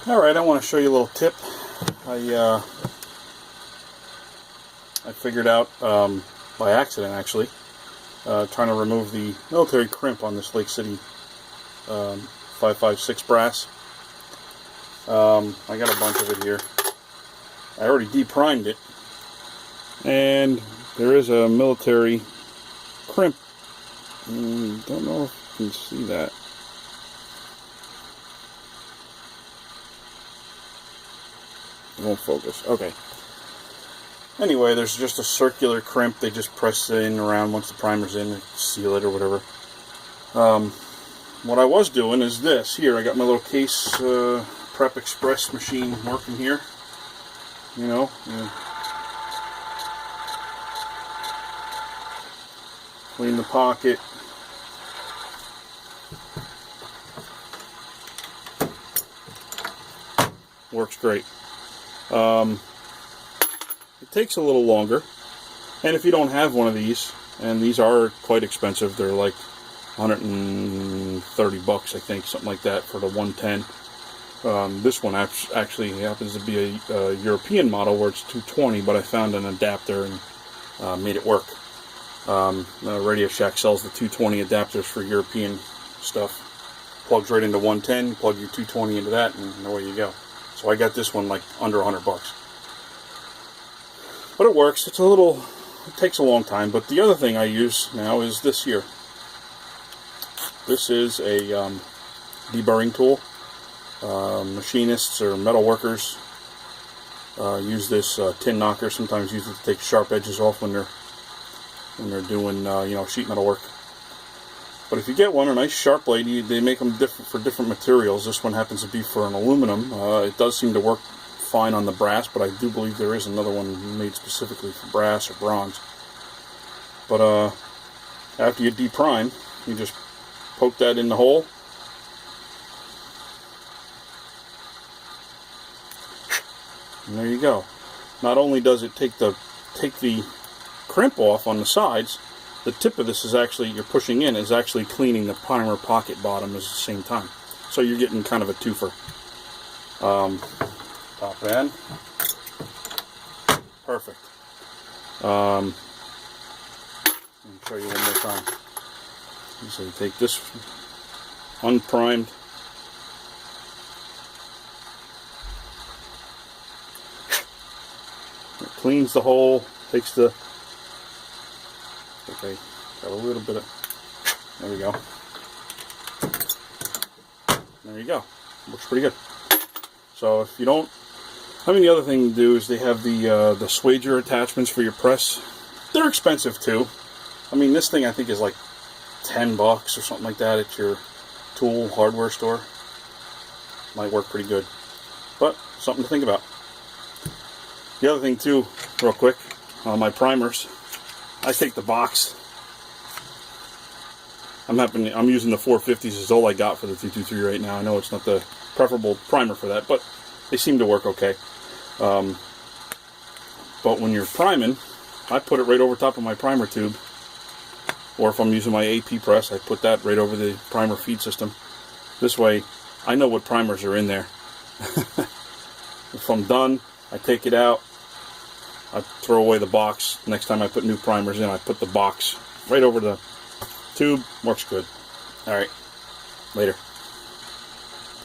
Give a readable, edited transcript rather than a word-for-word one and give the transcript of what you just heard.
Alright, I want to show you a little tip. I figured out by accident, actually, trying to remove the military crimp on this Lake City 5.56 brass. I got a bunch of it here. I already deprimed it, and there is a military crimp. Don't know if you can see that. It won't focus. Okay. Anyway, there's just a circular crimp. They just press it in around once the primer's in, seal it or whatever. What I was doing is this. Here, I got my little case Prep Express machine working here. You know. Clean the pocket. Works great. It takes a little longer, and if you don't have one of these, and these are quite expensive, they're like 130 bucks, I think, something like that for the 110. This one actually happens to be a European model where it's 220, but I found an adapter and made it work. Radio Shack sells the 220 adapters for European stuff. Plugs right into 110, plug your 220 into that, and away you go. So I got this one like under 100 bucks. But it works. It takes a long time. But the other thing I use now is this here. This is a deburring tool. Machinists or metal workers use this tin knocker. Sometimes use it to take sharp edges off when they're doing sheet metal work. But if you get one, a nice sharp blade, they make them for different materials. This one happens to be for an aluminum. It does seem to work fine on the brass, but I do believe there is another one made specifically for brass or bronze. But after you deprime, you just poke that in the hole. And there you go. Not only does it take the crimp off on the sides, the tip of this is actually, you're pushing in, is actually cleaning the primer pocket bottom at the same time. So you're getting kind of a twofer. Top end. Perfect. Let me show you one more time. So you take this unprimed, it cleans the hole, takes the, okay, got a little bit of, there we go. There you go. Looks pretty good. So if you don't, the other thing to do is they have the swager attachments for your press. They're expensive too. This thing I think is like 10 bucks or something like that at your tool hardware store. Might work pretty good. But something to think about. The other thing too, real quick, on my primers, I take the box. I'm using the 450s is all I got for the 223 right now. I know it's not the preferable primer for that, but they seem to work okay. But when you're priming, I put it right over top of my primer tube, or if I'm using my AP press, I put that right over the primer feed system. This way, I know what primers are in there. If I'm done, I take it out, I throw away the box. Next time I put new primers in, I put the box right over the tube. Works good. Alright, later.